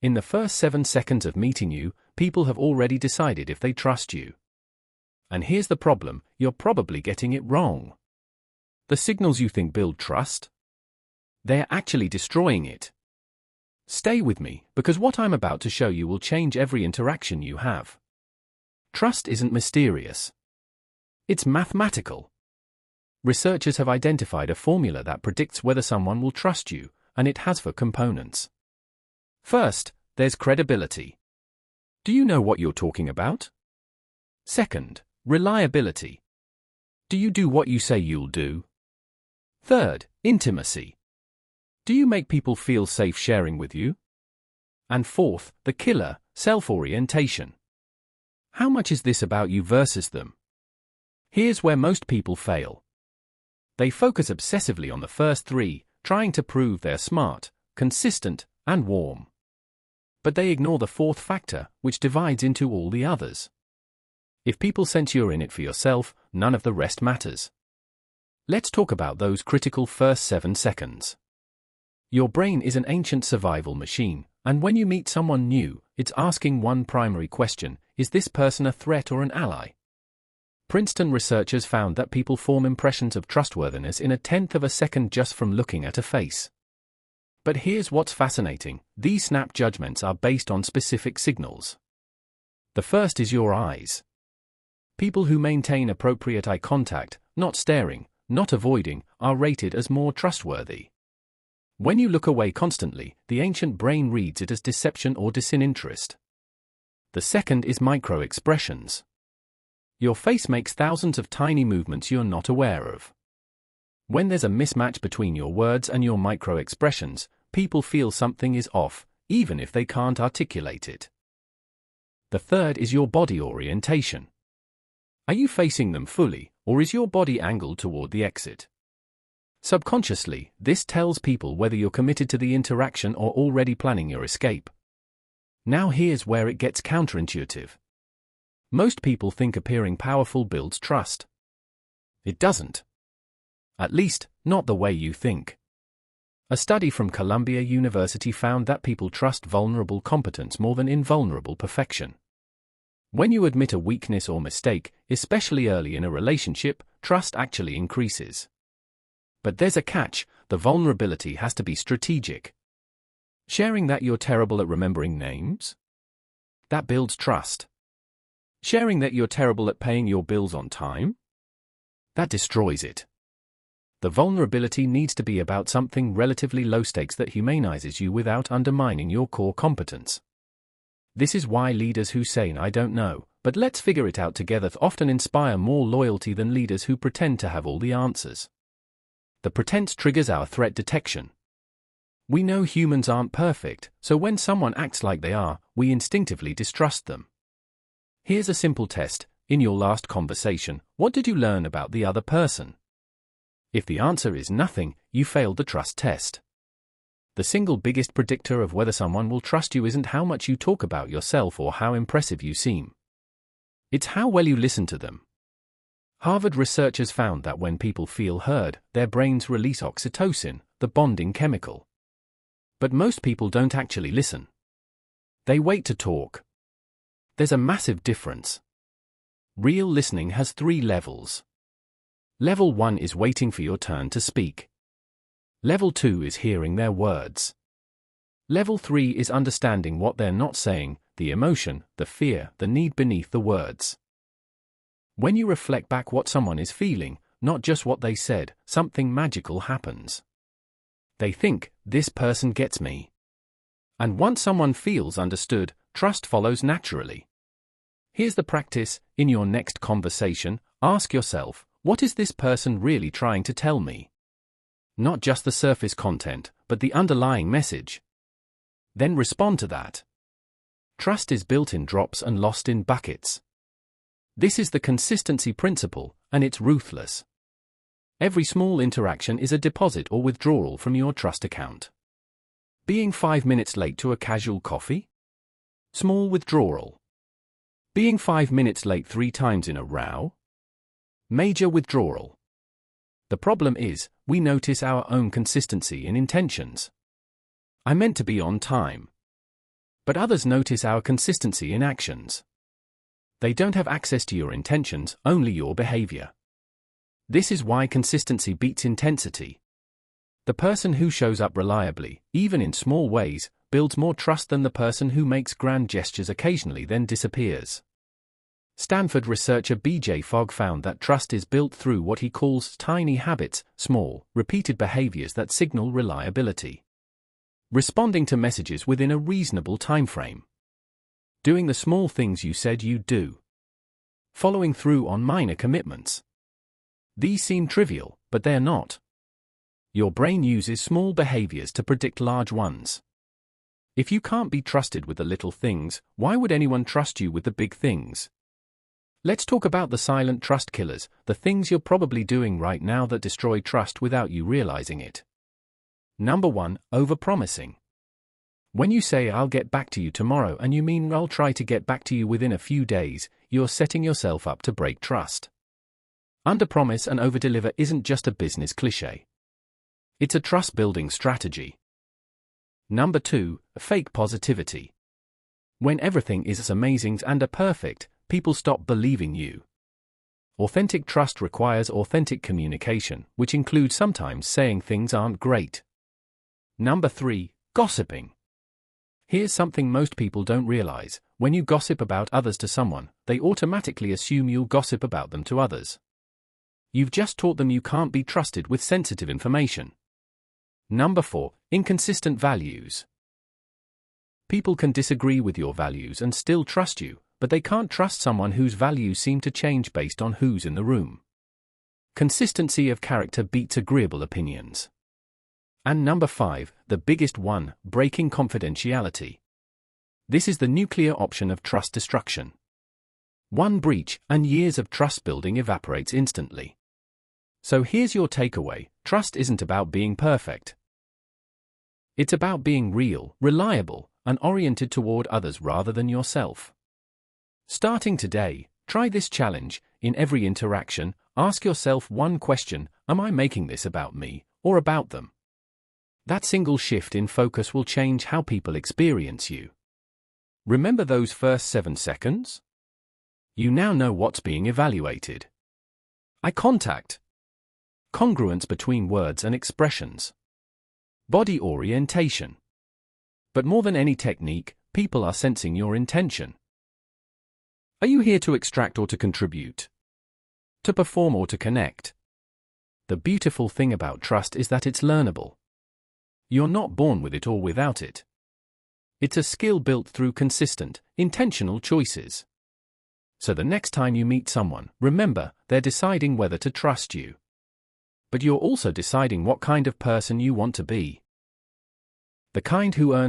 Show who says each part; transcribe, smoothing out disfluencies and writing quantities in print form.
Speaker 1: In the first 7 seconds of meeting you, people have already decided if they trust you. And here's the problem, you're probably getting it wrong. The signals you think build trust? They're actually destroying it. Stay with me, because what I'm about to show you will change every interaction you have. Trust isn't mysterious. It's mathematical. Researchers have identified a formula that predicts whether someone will trust you, and it has 4 components. First, there's credibility. Do you know what you're talking about? Second, reliability. Do you do what you say you'll do? Third, intimacy. Do you make people feel safe sharing with you? And fourth, the killer, self-orientation. How much is this about you versus them? Here's where most people fail. They focus obsessively on the first 3, trying to prove they're smart, consistent, and warm. But they ignore the 4th factor, which divides into all the others. If people sense you're in it for yourself, none of the rest matters. Let's talk about those critical first 7 seconds. Your brain is an ancient survival machine, and when you meet someone new, it's asking one primary question: is this person a threat or an ally? Princeton researchers found that people form impressions of trustworthiness in 1/10 of a second just from looking at a face. But here's what's fascinating, these snap judgments are based on specific signals. The first is your eyes. People who maintain appropriate eye contact, not staring, not avoiding, are rated as more trustworthy. When you look away constantly, the ancient brain reads it as deception or disinterest. The second is micro-expressions. Your face makes thousands of tiny movements you're not aware of. When there's a mismatch between your words and your micro-expressions, people feel something is off, even if they can't articulate it. The third is your body orientation. Are you facing them fully, or is your body angled toward the exit? Subconsciously, this tells people whether you're committed to the interaction or already planning your escape. Now here's where it gets counterintuitive. Most people think appearing powerful builds trust. It doesn't. At least, not the way you think. A study from Columbia University found that people trust vulnerable competence more than invulnerable perfection. When you admit a weakness or mistake, especially early in a relationship, trust actually increases. But there's a catch, the vulnerability has to be strategic. Sharing that you're terrible at remembering names? That builds trust. Sharing that you're terrible at paying your bills on time? That destroys it. The vulnerability needs to be about something relatively low stakes that humanizes you without undermining your core competence. This is why leaders who say "I don't know, but let's figure it out together" often inspire more loyalty than leaders who pretend to have all the answers. The pretense triggers our threat detection. We know humans aren't perfect, so when someone acts like they are, we instinctively distrust them. Here's a simple test. In your last conversation, what did you learn about the other person? If the answer is nothing, you failed the trust test. The single biggest predictor of whether someone will trust you isn't how much you talk about yourself or how impressive you seem. It's how well you listen to them. Harvard researchers found that when people feel heard, their brains release oxytocin, the bonding chemical. But most people don't actually listen. They wait to talk. There's a massive difference. Real listening has 3 levels. Level 1 is waiting for your turn to speak. Level 2 is hearing their words. Level 3 is understanding what they're not saying, the emotion, the fear, the need beneath the words. When you reflect back what someone is feeling, not just what they said, something magical happens. They think, "This person gets me." And once someone feels understood, trust follows naturally. Here's the practice. In your next conversation, ask yourself, what is this person really trying to tell me? Not just the surface content, but the underlying message. Then respond to that. Trust is built in drops and lost in buckets. This is the consistency principle, and it's ruthless. Every small interaction is a deposit or withdrawal from your trust account. Being 5 minutes late to a casual coffee? Small withdrawal. Being 5 minutes late 3 times in a row? Major withdrawal. The problem is, we notice our own consistency in intentions. I meant to be on time. But others notice our consistency in actions. They don't have access to your intentions, only your behavior. This is why consistency beats intensity. The person who shows up reliably, even in small ways, builds more trust than the person who makes grand gestures occasionally then disappears. Stanford researcher B.J. Fogg found that trust is built through what he calls tiny habits, small, repeated behaviors that signal reliability. Responding to messages within a reasonable time frame. Doing the small things you said you'd do. Following through on minor commitments. These seem trivial, but they're not. Your brain uses small behaviors to predict large ones. If you can't be trusted with the little things, why would anyone trust you with the big things? Let's talk about the silent trust killers, the things you're probably doing right now that destroy trust without you realizing it. Number 1, overpromising. When you say I'll get back to you tomorrow and you mean I'll try to get back to you within a few days, you're setting yourself up to break trust. Underpromise and overdeliver isn't just a business cliché. It's a trust-building strategy. Number 2, fake positivity. When everything is amazing and perfect, people stop believing you. Authentic trust requires authentic communication, which includes sometimes saying things aren't great. Number 3, gossiping. Here's something most people don't realize. When you gossip about others to someone, they automatically assume you'll gossip about them to others. You've just taught them you can't be trusted with sensitive information. Number 4, inconsistent values. People can disagree with your values and still trust you, but they can't trust someone whose values seem to change based on who's in the room. Consistency of character beats agreeable opinions. And number 5, the biggest one, breaking confidentiality. This is the nuclear option of trust destruction. One breach, and years of trust building evaporates instantly. So here's your takeaway: trust isn't about being perfect. It's about being real, reliable, and oriented toward others rather than yourself. Starting today, try this challenge. In every interaction, ask yourself one question: am I making this about me, or about them? That single shift in focus will change how people experience you. Remember those first 7 seconds? You now know what's being evaluated. Eye contact. Congruence between words and expressions. Body orientation. But more than any technique, people are sensing your intention. Are you here to extract or to contribute? To perform or to connect? The beautiful thing about trust is that it's learnable. You're not born with it or without it. It's a skill built through consistent, intentional choices. So the next time you meet someone, remember, they're deciding whether to trust you. But you're also deciding what kind of person you want to be. The kind who earns